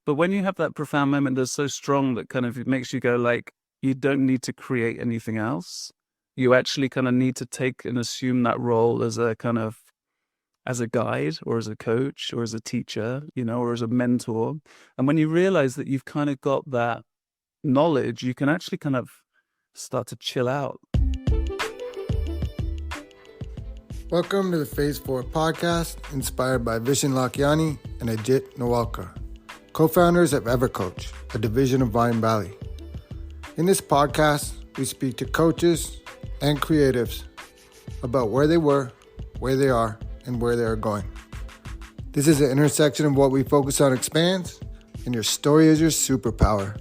But when you have that profound moment that's so strong that kind of it makes you go like, you don't need to create anything else. You actually kind of need to take and assume that role as a kind of as a guide or as a coach or as a teacher, or as a mentor. And when you realize that you've kind of got that knowledge, you can actually kind of start to chill out. Welcome to the Phase 4 podcast, inspired by Vishen Lakiani and Ajit Nawalkar, co-founders of EverCoach, a division of Vine Valley. In this podcast, we speak to coaches and creatives about where they were, where they are, and where they are going. This is an intersection of what we focus on expands, and your story is your superpower.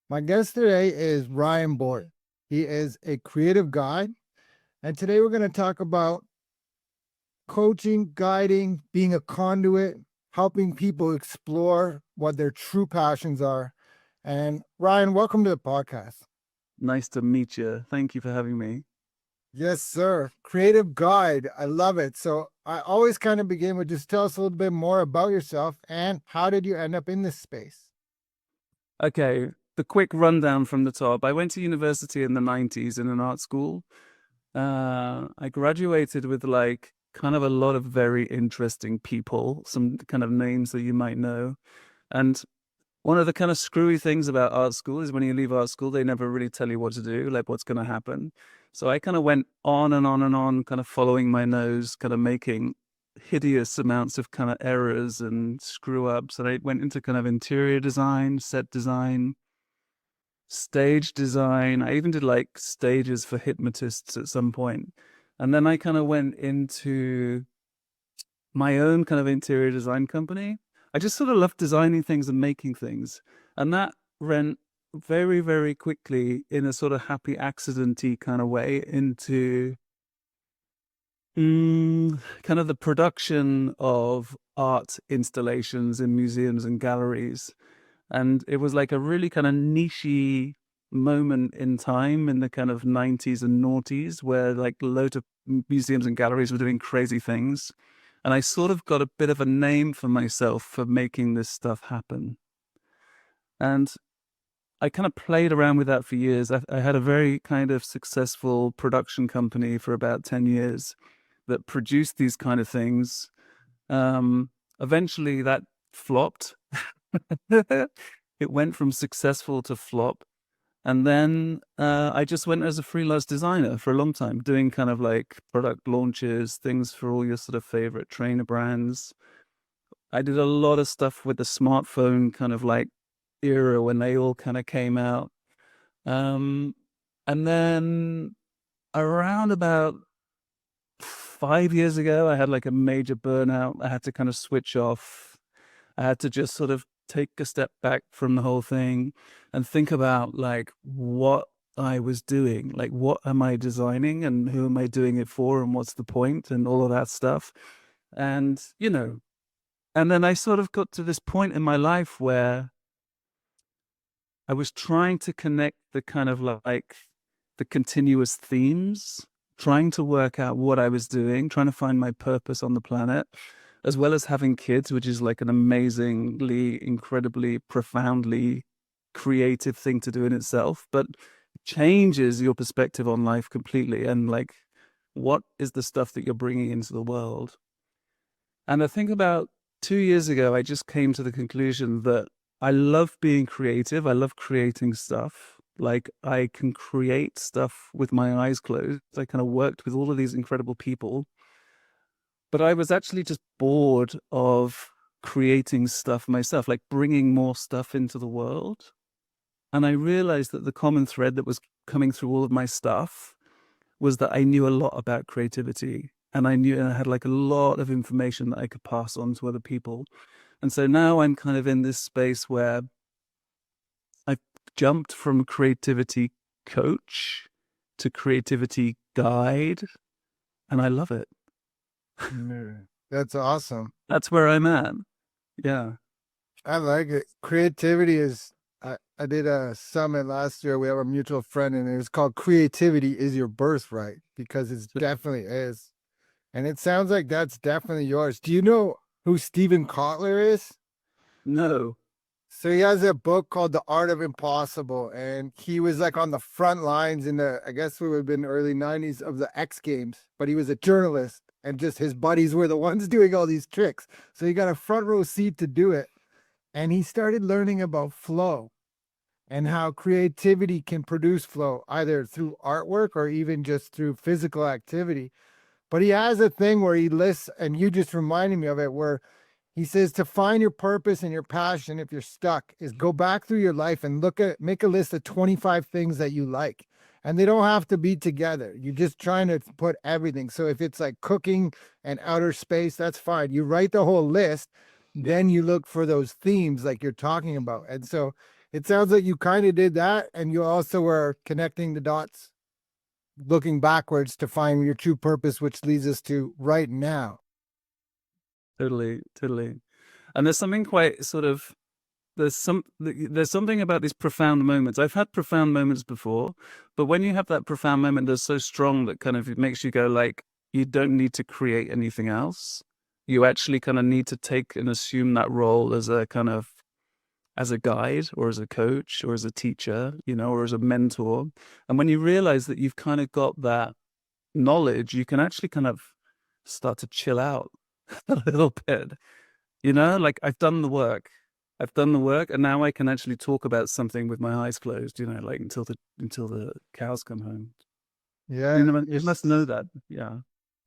My guest today is Ryan Bort. He is a creative guide, and today we're going to talk about coaching, guiding, being a conduit, helping people explore what their true passions are. And Ryan, welcome to the podcast. Nice to meet you. Thank you for having me. Yes, sir. Creative guide. I love it. So I always kind of begin with just tell us a little bit more about yourself and how did you end up in this space? Okay, the quick rundown from the top. I went to university in the 90s in an art school. I graduated with like kind of a lot of very interesting people, some kind of names that you might know. And one of the kind of screwy things about art school is when you leave art school, they never really tell you what to do, like what's going to happen. So I kind of went on and on and on, kind of following my nose, kind of making hideous amounts of kind of errors and screw ups. And I went into kind of interior design, set design, stage design. I even did like stages for hypnotists at some point. And then I kind of went into my own kind of interior design company. I just sort of love designing things and making things. And that went very, very quickly in a sort of happy accident-y kind of way into kind of the production of art installations in museums and galleries. And it was like a really kind of niche moment in time in the kind of 90s and noughties where like loads of museums and galleries were doing crazy things. And I sort of got a bit of a name for myself for making this stuff happen. And I kind of played around with that for years. I had a very kind of successful production company for about 10 years that produced these kind of things. Eventually that flopped. It went from successful to flop. And then I just went as a freelance designer for a long time, doing kind of like product launches, things for all your sort of favorite trainer brands. I did a lot of stuff with the smartphone kind of like era when they all kind of came out. And then around about 5 years ago, I had like a major burnout. I had to kind of switch off. I had to just sort of take a step back from the whole thing and think about like what I was doing, like what am I designing and who am I doing it for and what's the point and all of that stuff. And, and then I sort of got to this point in my life where I was trying to connect the kind of like the continuous themes, trying to work out what I was doing, trying to find my purpose on the planet, as well as having kids, which is like an amazingly, incredibly, profoundly creative thing to do in itself, but changes your perspective on life completely. And like, what is the stuff that you're bringing into the world? And I think about 2 years ago, I just came to the conclusion that I love being creative. I love creating stuff. Like I can create stuff with my eyes closed. I kind of worked with all of these incredible people, but I was actually just bored of creating stuff myself, like bringing more stuff into the world. And I realized that the common thread that was coming through all of my stuff was that I knew a lot about creativity, and I knew I had like a lot of information that I could pass on to other people. And so now I'm kind of in this space where I've jumped from creativity coach to creativity guide, and I love it. That's awesome. That's where I'm at. Yeah. I like it. Creativity is, I did a summit last year. We have a mutual friend, and it was called "Creativity is Your Birthright" because it definitely is. And it sounds like that's definitely yours. Do you know who Stephen Kotler is? No. So he has a book called The Art of Impossible, and he was like on the front lines in the, I guess it would have been early 90s of the X Games, but he was a journalist and just his buddies were the ones doing all these tricks. So he got a front row seat to do it. And he started learning about flow and how creativity can produce flow either through artwork or even just through physical activity. But he has a thing where he lists, and you just reminded me of it, where he says to find your purpose and your passion if you're stuck is go back through your life and make a list of 25 things that you like. And they don't have to be together. You're just trying to put everything. So if it's like cooking and outer space, that's fine. You write the whole list, then you look for those themes like you're talking about. And so it sounds like you kind of did that. And you also were connecting the dots, looking backwards to find your true purpose, which leads us to right now. Totally, totally. And there's something quite sort of there's something about these profound moments. I've had profound moments before, but when you have that profound moment that's so strong that kind of it makes you go like, you don't need to create anything else. You actually kind of need to take and assume that role as a kind of as a guide or as a coach or as a teacher, or as a mentor. And when you realize that you've kind of got that knowledge, you can actually kind of start to chill out a little bit, like I've done the work. And now I can actually talk about something with my eyes closed, like until the cows come home. Yeah, You must know that. Yeah.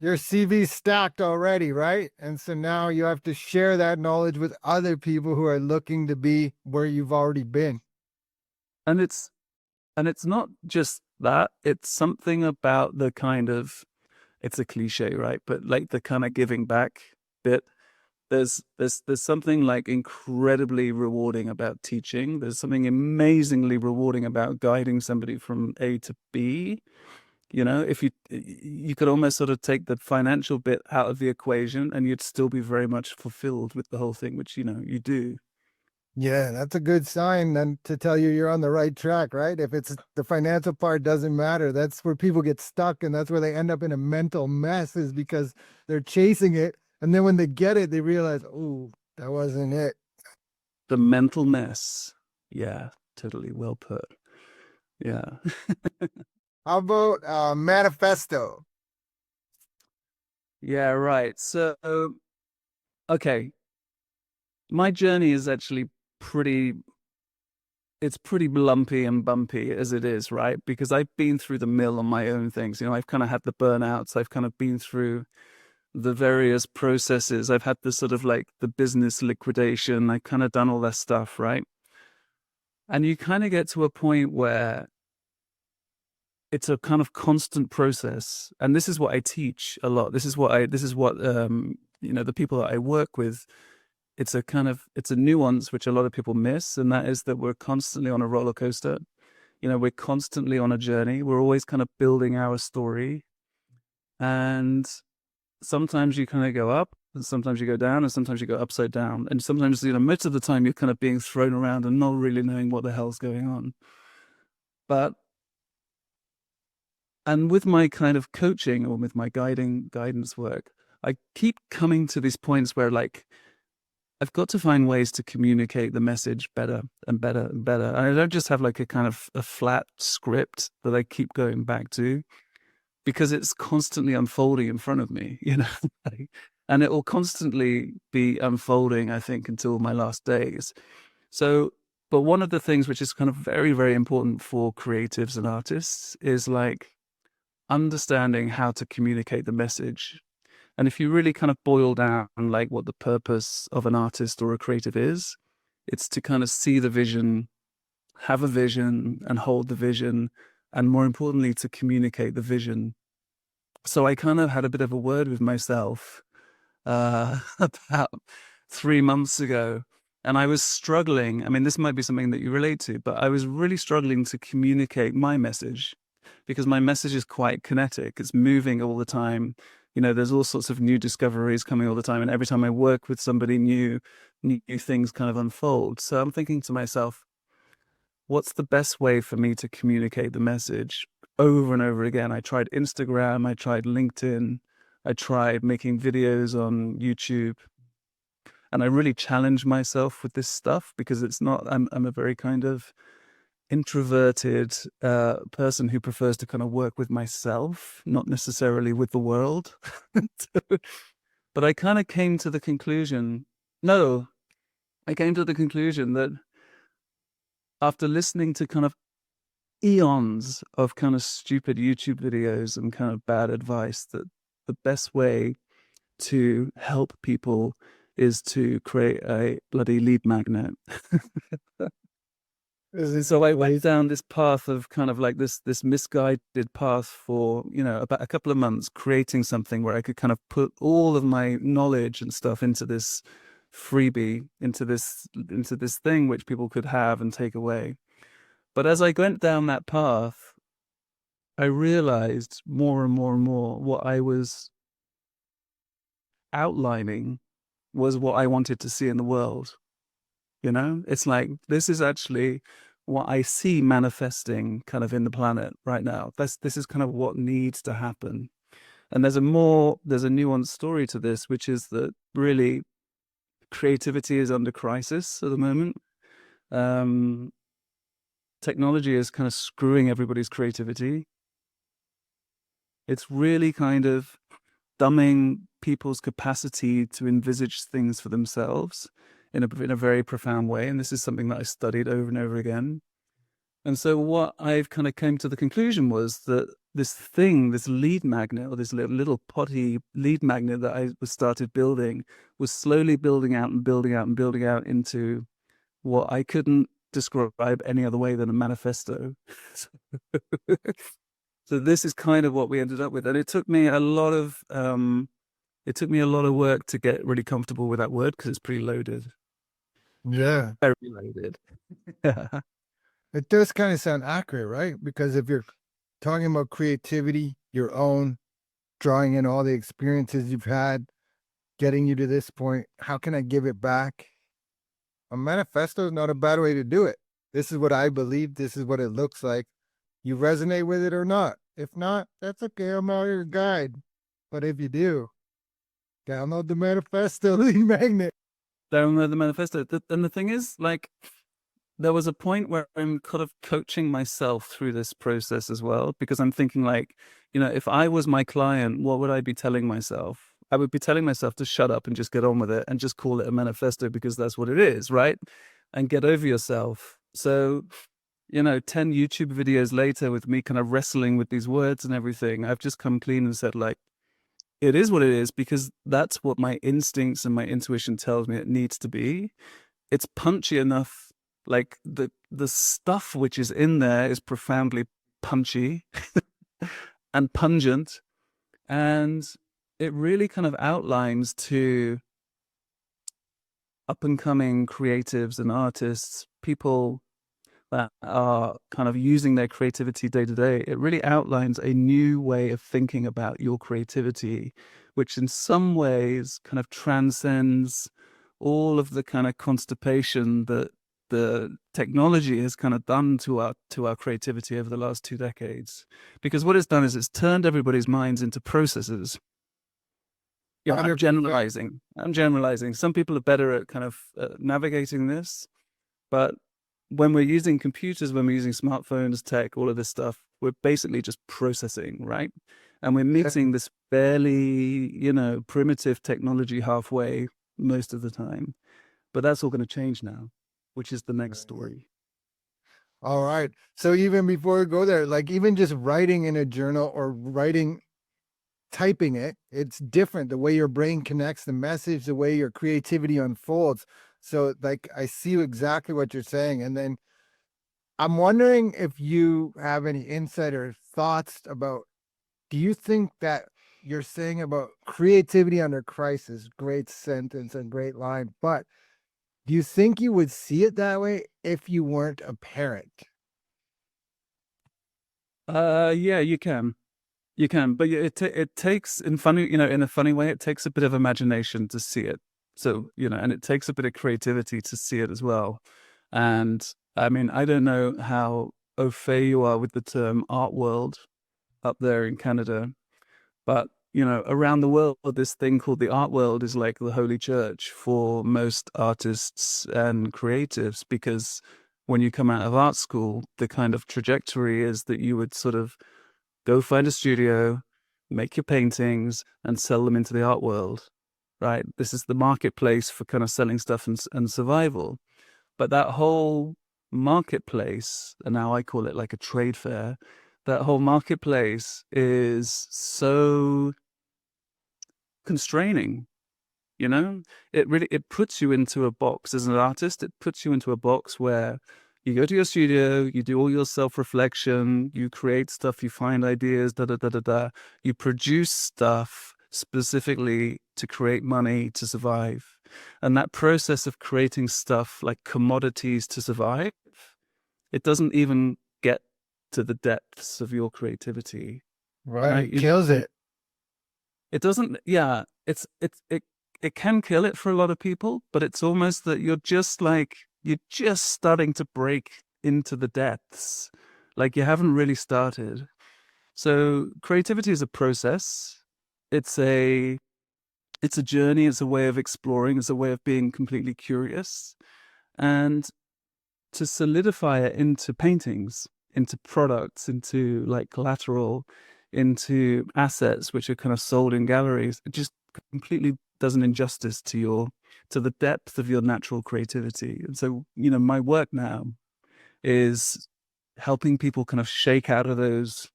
your CV's stacked already, right? And so now you have to share that knowledge with other people who are looking to be where you've already been. And it's not just that, it's something about the kind of, it's a cliche, right? But like the kind of giving back bit. There's something like incredibly rewarding about teaching. There's something amazingly rewarding about guiding somebody from A to B. If you could almost sort of take the financial bit out of the equation and you'd still be very much fulfilled with the whole thing, which you do. Yeah, that's a good sign then to tell you you're on the right track, right? If it's the financial part doesn't matter. That's where people get stuck and that's where they end up in a mental mess is because they're chasing it. And then when they get it, they realize, oh, that wasn't it. The mental mess. Yeah, totally well put. Yeah. How about manifesto? Yeah, right. So, okay. My journey is actually pretty it's pretty lumpy and bumpy as it is, right? Because I've been through the mill on my own things. I've kind of had the burnouts. I've kind of been through the various processes. I've had the sort of like the business liquidation. I've kind of done all that stuff, right? And you kind of get to a point where it's a kind of constant process. And this is what I teach a lot. This is what the people that I work with, it's a nuance which a lot of people miss. And that is that we're constantly on a roller coaster. We're constantly on a journey. We're always kind of building our story. And sometimes you kind of go up and sometimes you go down and sometimes you go upside down. And sometimes, most of the time you're kind of being thrown around and not really knowing what the hell's going on. And with my kind of coaching or with my guidance work, I keep coming to these points where like, I've got to find ways to communicate the message better and better and better. And I don't just have like a kind of a flat script that I keep going back to because it's constantly unfolding in front of me, and it will constantly be unfolding, I think, until my last days. So, but one of the things which is kind of very, very important for creatives and artists is like understanding how to communicate the message. And if you really kind of boil down like what the purpose of an artist or a creative is, it's to kind of see the vision, have a vision and hold the vision, and more importantly, to communicate the vision. So I kind of had a bit of a word with myself about 3 months ago. And I was struggling. I mean, this might be something that you relate to, but I was really struggling to communicate my message because my message is quite kinetic. It's moving all the time. There's all sorts of new discoveries coming all the time. And every time I work with somebody new things kind of unfold. So I'm thinking to myself, what's the best way for me to communicate the message over and over again. I tried Instagram, I tried LinkedIn, I tried making videos on YouTube, and I really challenged myself with this stuff because it's not, I'm a very kind of introverted person who prefers to kind of work with myself, not necessarily with the world. But I kind of came to the conclusion, no, I came to the conclusion that after listening to kind of eons of kind of stupid YouTube videos and kind of bad advice, that the best way to help people is to create a bloody lead magnet. So I went down this path of kind of like this misguided path for, about a couple of months, creating something where I could kind of put all of my knowledge and stuff into this freebie, into this thing which people could have and take away. But as I went down that path, I realized more and more and more what I was outlining was what I wanted to see in the world. It's like, this is actually what I see manifesting kind of in the planet right now. This is kind of what needs to happen. And there's a nuanced story to this, which is that really creativity is under crisis at the moment. Technology is kind of screwing everybody's creativity. It's really kind of dumbing people's capacity to envisage things for themselves in a very profound way. And this is something that I studied over and over again. And so what I've kind of came to the conclusion was that this lead magnet, or this little potty lead magnet that I started building, was slowly building out and building out and building out into what I couldn't describe any other way than a manifesto. So this is kind of what we ended up with. And it took me a lot of work to get really comfortable with that word, because it's pretty loaded. Yeah. Very loaded. It does kind of sound accurate, right? Because if you're talking about creativity, your own, drawing in all the experiences you've had, getting you to this point, how can I give it back? A manifesto is not a bad way to do it. This is what I believe. This is what it looks like. You resonate with it or not. If not, that's okay. I'm not your guide. But if you do, download the manifesto lead magnet. Download the manifesto. And the thing is, like, there was a point where I'm kind of coaching myself through this process as well, because I'm thinking, like, if I was my client, what would I be telling myself? I would be telling myself to shut up and just get on with it and just call it a manifesto, because that's what it is, right? And get over yourself. So, 10 YouTube videos later, with me kind of wrestling with these words and everything, I've just come clean and said, like, it is what it is, because that's what my instincts and my intuition tells me it needs to be. It's punchy enough. Like, the stuff which is in there is profoundly punchy and pungent. And it really kind of outlines to up and coming creatives and artists, people that are kind of using their creativity day to day. It really outlines a new way of thinking about your creativity, which in some ways kind of transcends all of the kind of constipation that the technology has kind of done to our creativity over the last 2 decades. Because what it's done is it's turned everybody's minds into processes. I'm generalizing. Some people are better at kind of navigating this, but when we're using computers, when we're using smartphones, tech, all of this stuff, we're basically just processing, right? And we're meeting this fairly, primitive technology halfway most of the time. But that's all going to change now, which is the next story. All right. So even before we go there, like, even just writing in a journal or typing it, it's different. The way your brain connects the message, the way your creativity unfolds. So, like, I see exactly what you're saying. And then I'm wondering if you have any insight or thoughts about, do you think that you're saying about creativity under crisis, great sentence and great line, but do you think you would see it that way if you weren't a parent? Yeah, you can. You can, but it takes, in a funny way, it takes a bit of imagination to see it. So, and it takes a bit of creativity to see it as well. And I mean, I don't know how au fait you are with the term art world up there in Canada, but around the world, this thing called the art world is like the holy church for most artists and creatives, because when you come out of art school, the kind of trajectory is that you would sort of go find a studio, make your paintings, and sell them into the art world, right? This is the marketplace for kind of selling stuff and survival. But that whole marketplace, and now I call it like a trade fair, that whole marketplace is so constraining. It puts you into a box as an artist. It puts you into a box where you go to your studio, you do all your self-reflection, you create stuff, you find ideas, da da da da da. You produce stuff specifically to create money to survive. And that process of creating stuff like commodities to survive, it doesn't even get to the depths of your creativity, Right. right? It kills it. It doesn't, yeah, it can kill it for a lot of people, but it's almost that you're just starting to break into the depths. Like you haven't really started. So creativity is a process. It's a it's a journey, it's a way of exploring, it's a way of being completely curious. And to solidify it into paintings, into products, into like collateral, into assets which are kind of sold in galleries, it just completely does an injustice to the depth of your natural creativity. And so, my work now is helping people kind of shake out of those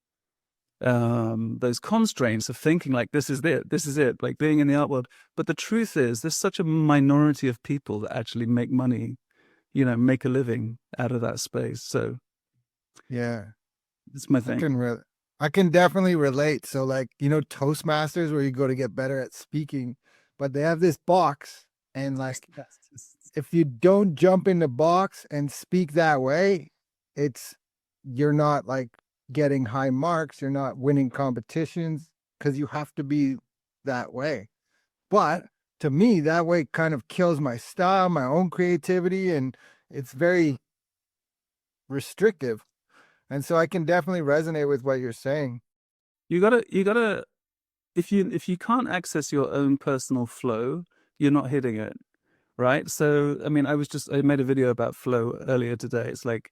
constraints of thinking like this is it, like being in the art world. But the truth is there's such a minority of people that actually make money, make a living out of that space. So Yeah. it's my I thing. can re- I can definitely relate. So like, Toastmasters where you go to get better at speaking, but they have this box and like if you don't jump in the box and speak that way, it's you're not like getting high marks, you're not winning competitions because you have to be that way. But to me, that way kind of kills my style, my own creativity, and it's very restrictive. And so I can definitely resonate with what you're saying. You gotta if you can't access your own personal flow, you're not hitting it, right? So I mean, I made a video about flow earlier today. It's like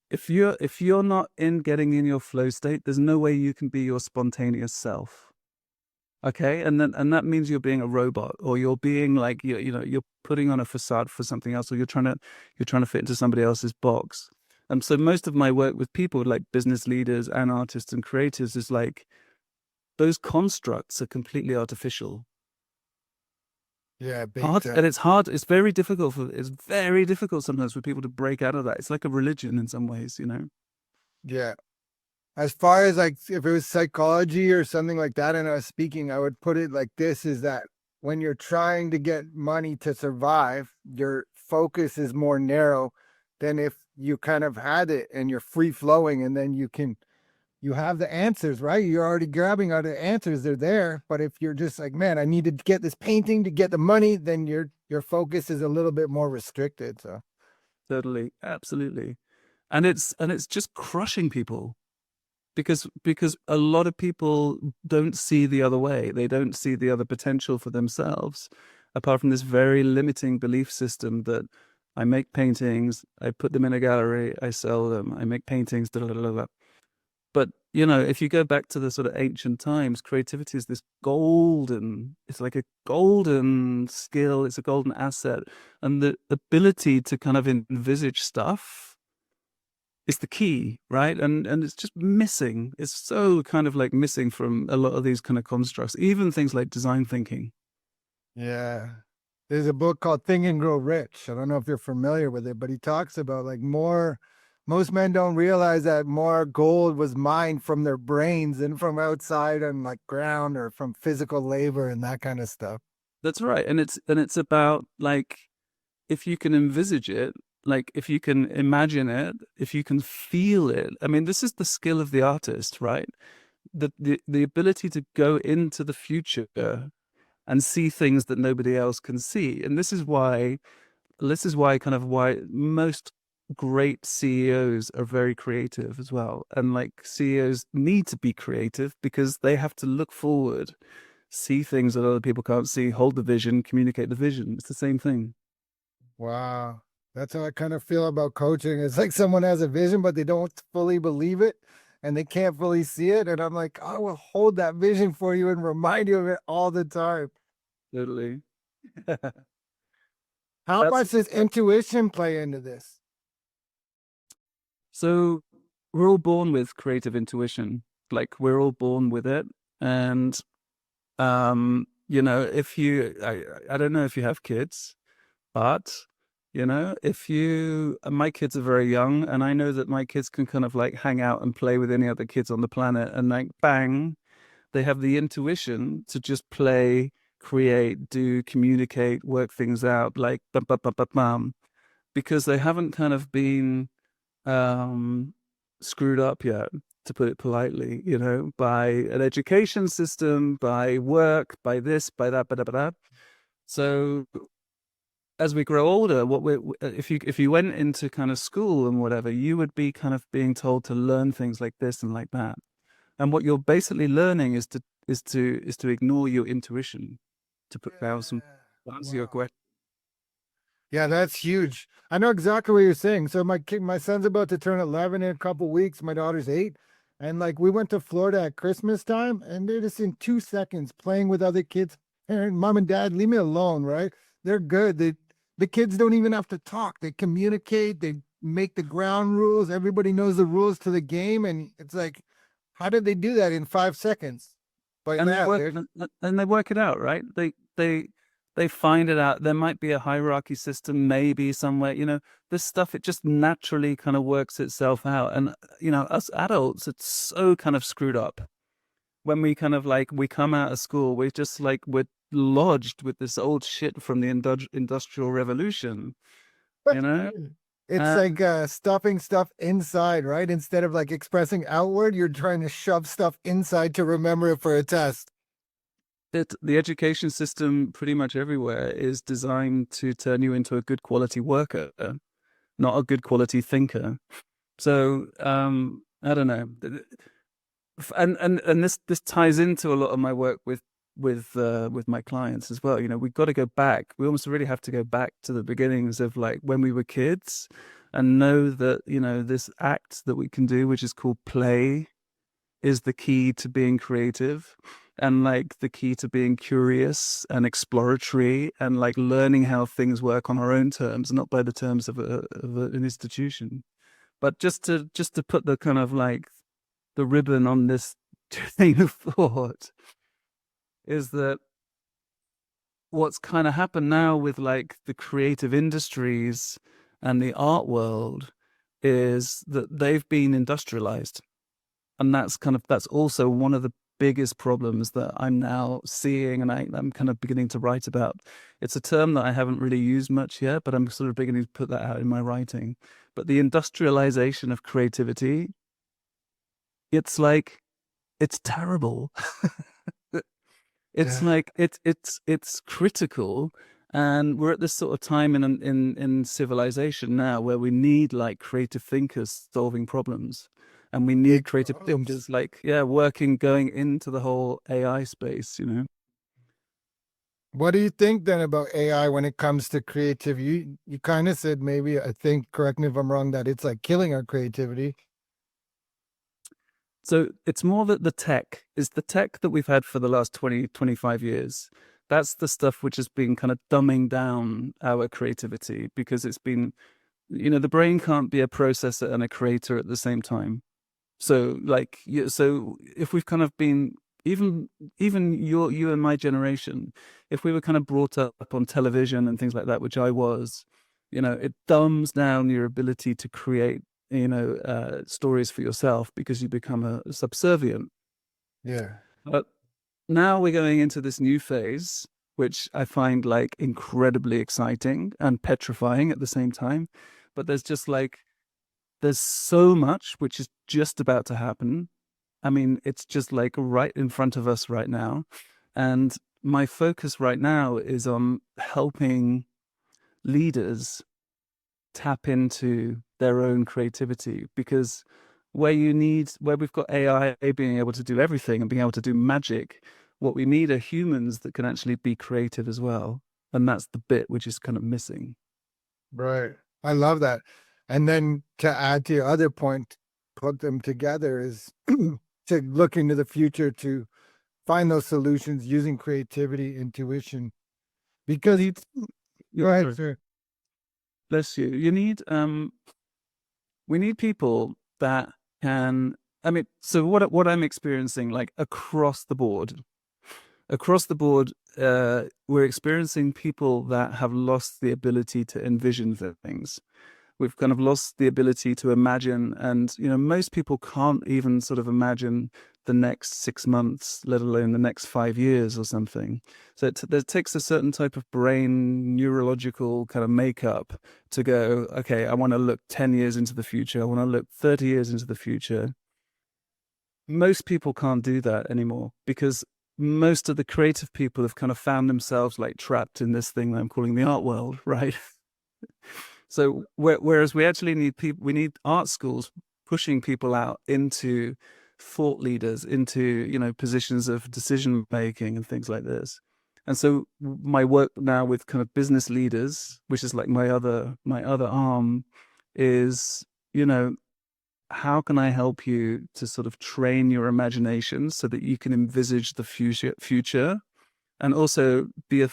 if you're not in getting in your flow state, there's no way you can be your spontaneous self. Okay, and that means you're being a robot, or you're being like you're putting on a facade for something else, or you're trying to fit into somebody else's box. And so most of my work with people like business leaders and artists and creators is like those constructs are completely artificial. Yeah, big Hard, time. and it's hard. It's very difficult sometimes for people to break out of that. It's like a religion in some ways. Yeah. As far as like if it was psychology or something like that and I was speaking, I would put it like this is that when you're trying to get money to survive, your focus is more narrow than if you kind of had it and you're free flowing and then you have the answers, right? You're already grabbing out the answers, they're there. But if you're just like, man, I need to get this painting to get the money, then your focus is a little bit more restricted. So Totally, absolutely, and it's just crushing people because a lot of people don't see the other way. They don't see the other potential for themselves, apart from this very limiting belief system that I make paintings, I put them in a gallery, I sell them, I make paintings, da, da, da, da. But if you go back to the sort of ancient times, creativity is this it's like a golden skill, it's a golden asset. And the ability to kind of envisage stuff is the key, right? And it's just missing. It's so kind of like missing from a lot of these kind of constructs, even things like design thinking. yeah. There's a book called Think and Grow Rich. I don't know if you're familiar with it, but he talks about like most men don't realize that more gold was mined from their brains than from outside on like ground or from physical labor and that kind of stuff. That's right. And it's about like if you can envisage it, like if you can imagine it, if you can feel it. I mean, this is the skill of the artist, right? The ability to go into the future and see things that nobody else can see. And this is why kind of why most great CEOs are very creative as well. And like CEOs need to be creative because they have to look forward, see things that other people can't see, hold the vision, communicate the vision. It's the same thing. Wow. That's how I kind of feel about coaching. It's like someone has a vision, but they don't fully believe it and they can't fully see it. And I'm like, I will hold that vision for you and remind you of it all the time. Totally. How That's much does intuition play into this? so we're all born with creative intuition. Like we're all born with it. And if I don't know if you have kids, but if my kids are very young, and I know that my kids can kind of like hang out and play with any other kids on the planet, and like bang, they have the intuition to just play, create, do, communicate, work things out, like bum, bum, bum, bum, bum, because they haven't kind of been um, screwed up yet, to put it politely, by an education system, by work, by this, by that, by that, by that. So as we grow older, if you went into kind of school and whatever, you would be kind of being told to learn things like this and like that. And what you're basically learning is to ignore your intuition, to put down some Yeah. answer your Wow. question. Yeah, that's huge. I know exactly what you're saying. So my son's about to turn 11 in a couple weeks. My daughter's 8. And like we went to Florida at Christmas time and they're just in 2 seconds playing with other kids. Parent, mom and dad, leave me alone, right? They're good. The kids don't even have to talk. They communicate, they make the ground rules. Everybody knows the rules to the game. And it's like, how did they do that in 5 seconds? But And they yeah, work they're and they work it out, right? They find it out. There might be a hierarchy system, maybe somewhere. This stuff, it just naturally kind of works itself out. And us adults, it's so kind of screwed up. When we kind of like we come out of school, we're just like we're lodged with this old shit from the industrial revolution, you know? it's And like stuffing stuff inside, right? Instead of like expressing outward, you're trying to shove stuff inside to remember it for a test. the education system pretty much everywhere is designed to turn you into a good quality worker, not a good quality thinker. So I don't know. And this ties into a lot of my work with my clients as well. We've got to go back. We almost really have to go back to the beginnings of like when we were kids and know that, this act that we can do, which is called play, is the key to being creative and like the key to being curious and exploratory and like learning how things work on our own terms, not by the terms of an institution. But just to put the kind of like the ribbon on this train of thought is that what's kind of happened now with like the creative industries and the art world is that they've been industrialized. And that's also one of the biggest problems that I'm now seeing and I'm kind of beginning to write about. It's a term that I haven't really used much yet, but I'm sort of beginning to put that out in my writing. But the industrialization of creativity, it's like it's terrible. It's Yeah. like it's critical, and we're at this sort of time in civilization now where we need like creative thinkers solving problems, and we need Big creative problems. thinkers like working going into the whole AI space. What do you think then about AI when it comes to creativity? You kind of said maybe I think correct me if I'm wrong that it's like killing our creativity. So it's more that the tech that we've had for the last 20-25 years. That's the stuff which has been kind of dumbing down our creativity because it's been, the brain can't be a processor and a creator at the same time. So like, so if we've kind of been even you and my generation, if we were kind of brought up on television and things like that, which I was, it dumbs down your ability to create, stories for yourself because you become a subservient. Yeah. But now we're going into this new phase, which I find like incredibly exciting and petrifying at the same time. But there's so much which is just about to happen. I mean, it's just like right in front of us right now. And my focus right now is on helping leaders tap into their own creativity, because where we've got AI being able to do everything and being able to do magic, what we need are humans that can actually be creative as well. And that's the bit which is kind of missing. Right. I love that. And then to add to your other point, put them together is to look into the future to find those solutions using creativity, intuition. Because go ahead, Sorry, sir. bless you. We need people that can. I mean, so what I'm experiencing, like across the board, we're experiencing people that have lost the ability to envision things. We've kind of lost the ability to imagine, and most people can't even sort of imagine the next 6 months, let alone the next 5 years or something. So it takes a certain type of brain neurological kind of makeup to go, okay, I want to look 10 years into the future, I want to look 30 years into the future. Most people can't do that anymore, because most of the creative people have kind of found themselves like trapped in this thing that I'm calling the art world, right? So whereas we actually need people, we need art schools pushing people out into thought leaders, into positions of decision making and things like this. And so my work now with kind of business leaders, which is like my other arm, is how can I help you to sort of train your imagination so that you can envisage the future, and also be a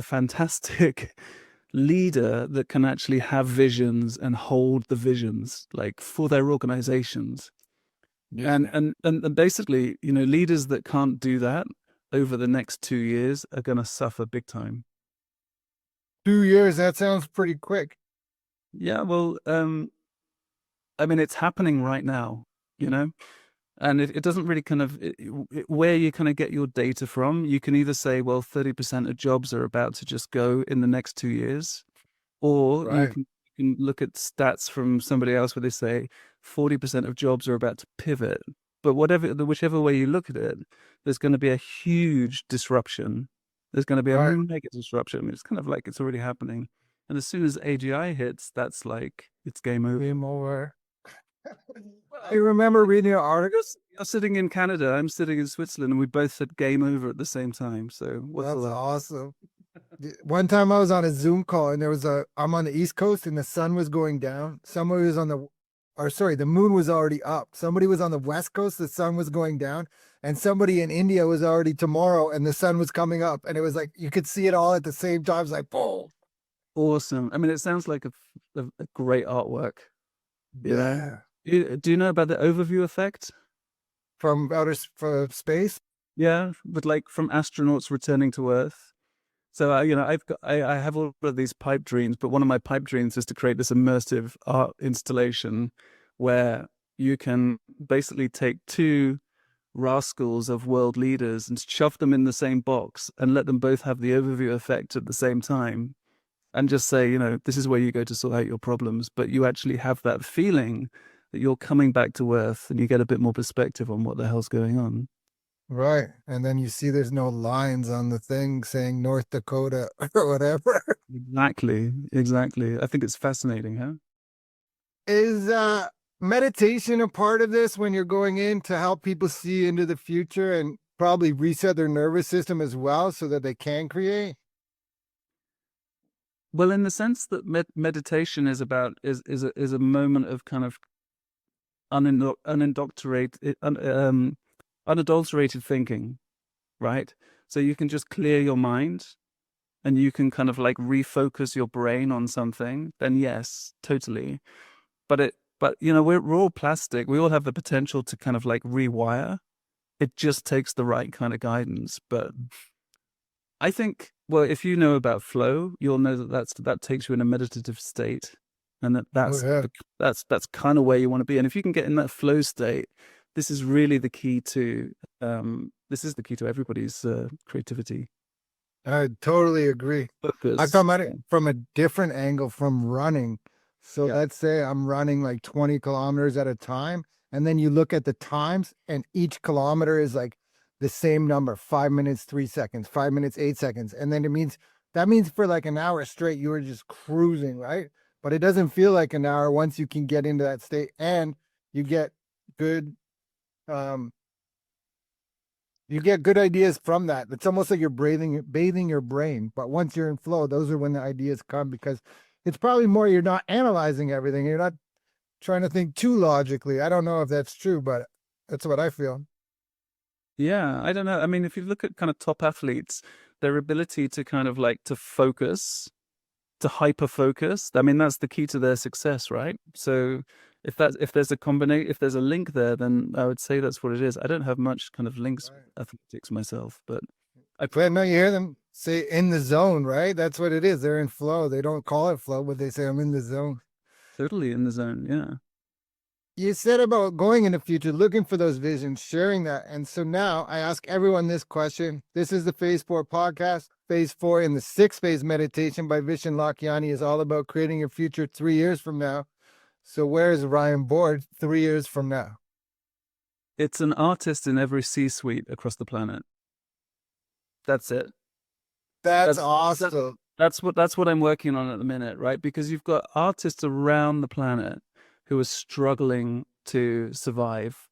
fantastic leader that can actually have visions and hold the visions like for their organizations. Yeah. And basically, leaders that can't do that over the next 2 years are going to suffer big time. 2 years, that sounds pretty quick. Yeah, well, I mean, it's happening right now, you know and it doesn't really kind of where you kind of get your data from. You can either say, well, 30% of jobs are about to just go in the next 2 years, or you Right. can look at stats from somebody else where they say 40% of jobs are about to pivot. But whichever way you look at it, there's going to be a huge disruption. There's going to be a Right. mega disruption. I mean, it's kind of like it's already happening. And as soon as AGI hits, that's like it's game over. Game over. I Well, remember reading an article. you're sitting in Canada, I'm sitting in Switzerland, and we both said game over at the same time. So what's the That's last? awesome. One time I was on a Zoom call and I'm on the East Coast and the sun was going down. Somebody was the moon was already up. Somebody was on the West Coast, the sun was going down. And somebody in India was already tomorrow and the sun was coming up. And it was like, you could see it all at the same time. It's like, boom. Awesome. I mean, it sounds like a great artwork. You know, Yeah. do you know about the overview effect? From for space. Yeah, but like from astronauts returning to Earth. So I have all of these pipe dreams, but one of my pipe dreams is to create this immersive art installation where you can basically take two rascals of world leaders and shove them in the same box and let them both have the overview effect at the same time, and just say, this is where you go to sort out your problems, but you actually have that feeling that you're coming back to Earth and you get a bit more perspective on what the hell's going on. Right. And then you see there's no lines on the thing saying North Dakota or whatever. Exactly, exactly. I think it's fascinating, huh? Is meditation a part of this when you're going in to help people see into the future and probably reset their nervous system as well so that they can create? Well, in the sense that meditation is about is a moment of kind of unadulterated unadulterated thinking, right? So you can just clear your mind and you can kind of like refocus your brain on something. Then yes, totally. But we're all plastic. We all have the potential to kind of like rewire. It just takes the right kind of guidance. But I think, well, if you know about flow, you'll know that takes you in a meditative state, and Oh yeah. that's kind of where you want to be. And if you can get in that flow state, this is really the key to this is the key to everybody's creativity, I totally agree. I focus. come at Yeah. it from a different angle from running. So Yeah. let's say I'm running like 20 kilometers at a time. And then you look at the times, and each kilometer is like the same number 5 minutes, 3 seconds, 5 minutes, 8 seconds. And then that means for like an hour straight, you were just cruising, right? but it doesn't feel like an hour once you can get into that state and you get good um you get good ideas from that. It's almost like you're bathing your brain. But once you're in flow, those are when the ideas come because it's probably more you're not analyzing everything. You're not trying to think too logically. I don't know if that's true, but that's what I feel. Yeah, I don't know. I mean, if you look at kind of top athletes, their ability to kind of like to focus, to hyper focus, I mean, that's the key to their success, right? So if there's a combination, if there's a link there, then I would say that's what it is. I don't have much kind of links with Right. athletics myself, but I But no, you hear them say in the zone, right? That's what it is. They're in flow. They don't call it flow, but they say I'm in the zone. totally in the zone. Yeah. You said about going in the future, looking for those visions, sharing that. And so now I ask everyone this question. This is the Phase 4 podcast. Phase 4 in the 6 phase meditation by Vishen Lakhiani is all about creating your future 3 years from now. So where is Ryan Board 3 years from now? It's an artist in every C-suite across the planet. That's it. That's That's that, awesome. that's what I'm working on at the minute, right? Because you've got artists around the planet who are struggling to survive.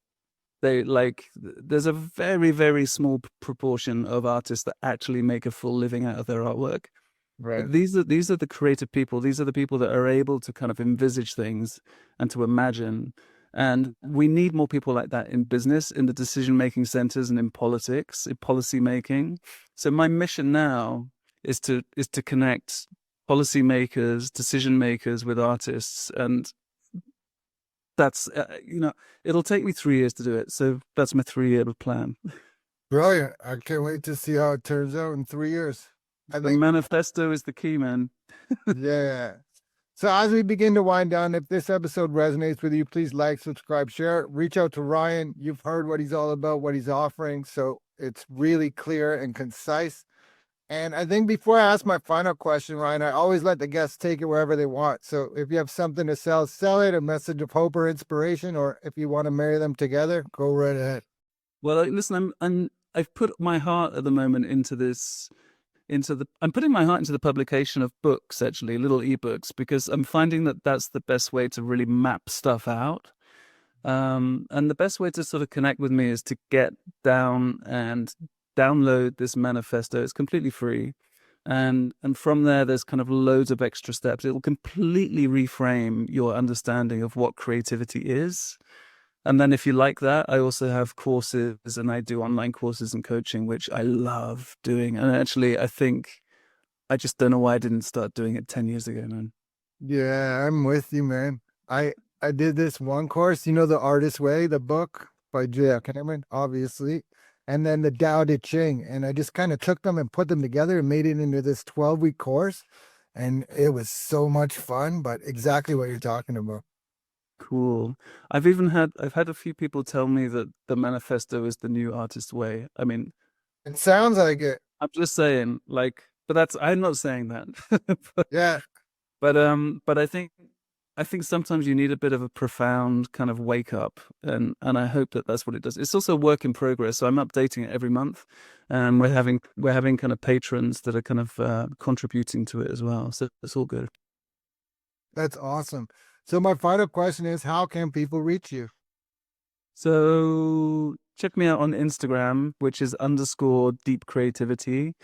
They like there's a very, very small proportion of artists that actually make a full living out of their artwork. Right. These are the creative people. These are the people that are able to kind of envisage things and to imagine. And we need more people like that in business, in the decision-making centers, and in politics, in policy making. So my mission now is to connect policymakers, decision makers with artists, and that's it'll take me 3 years to do it. So that's my 3 year plan. Brilliant. I can't wait to see how it turns out in 3 years. I The think, manifesto is the key, man. yeah. So as we begin to wind down, if this episode resonates with you, please like, subscribe, share, reach out to Ryan. You've heard what he's all about, what he's offering. So it's really clear and concise. And I think before I ask my final question, Ryan, I always let the guests take it wherever they want. So if you have something to sell, sell it, a message of hope or inspiration, or if you want to marry them together, go right ahead. Well, listen, I've put my heart at the moment into this I'm putting my heart into the publication of books, actually, little ebooks, because I'm finding that that's the best way to really map stuff out. And the best way to sort of connect with me is to get down and download this manifesto. It's completely free. And from there, there's kind of loads of extra steps. It'll completely reframe your understanding of what creativity is. And then if you like that, I also have courses and I do online courses and coaching, which I love doing. And actually, I think I just don't know why I didn't start doing it 10 years ago, man. Yeah, I'm with you, man. I did this one course, The Artist's Way, the book by J.F. Cameron, obviously, and then the Tao Te Ching. And I just kind of took them and put them together and made it into this 12-week course. And it was so much fun, but exactly what you're talking about. Cool. I've had a few people tell me that the manifesto is the new artist way. I mean, It sounds like it. I'm just saying, like, but I'm not saying that. but, Yeah, but I think sometimes you need a bit of a profound kind of wake up, and I hope that that's what it does. It's also a work in progress, so I'm updating it every month, and we're having kind of patrons that are kind of contributing to it as well. So it's all good. that's awesome. So my final question is, how can people reach you? So check me out on Instagram, which is _deep creativity.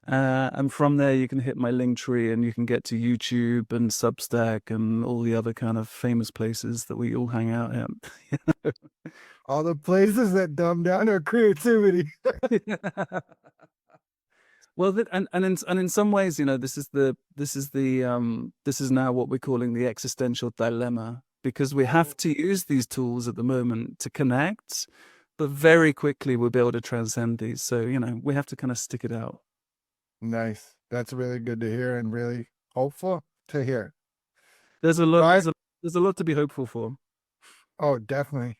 And from there, you can hit my link tree and you can get to YouTube and Substack and all the other kind of famous places that we all hang out at. All the places that dumb down our creativity. Well, and in some ways, this is now what we're calling the existential dilemma, because we have to use these tools at the moment to connect, but very quickly we'll be able to transcend these. So, we have to kind of stick it out. Nice. That's really good to hear and really hopeful to hear. There's a lot, Ryan, there's a lot to be hopeful for. oh, definitely.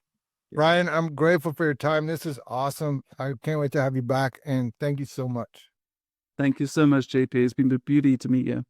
Yeah. Ryan, I'm grateful for your time. This is awesome. I can't wait to have you back. And thank you so much. Thank you so much, JP. It's been a beauty to meet you.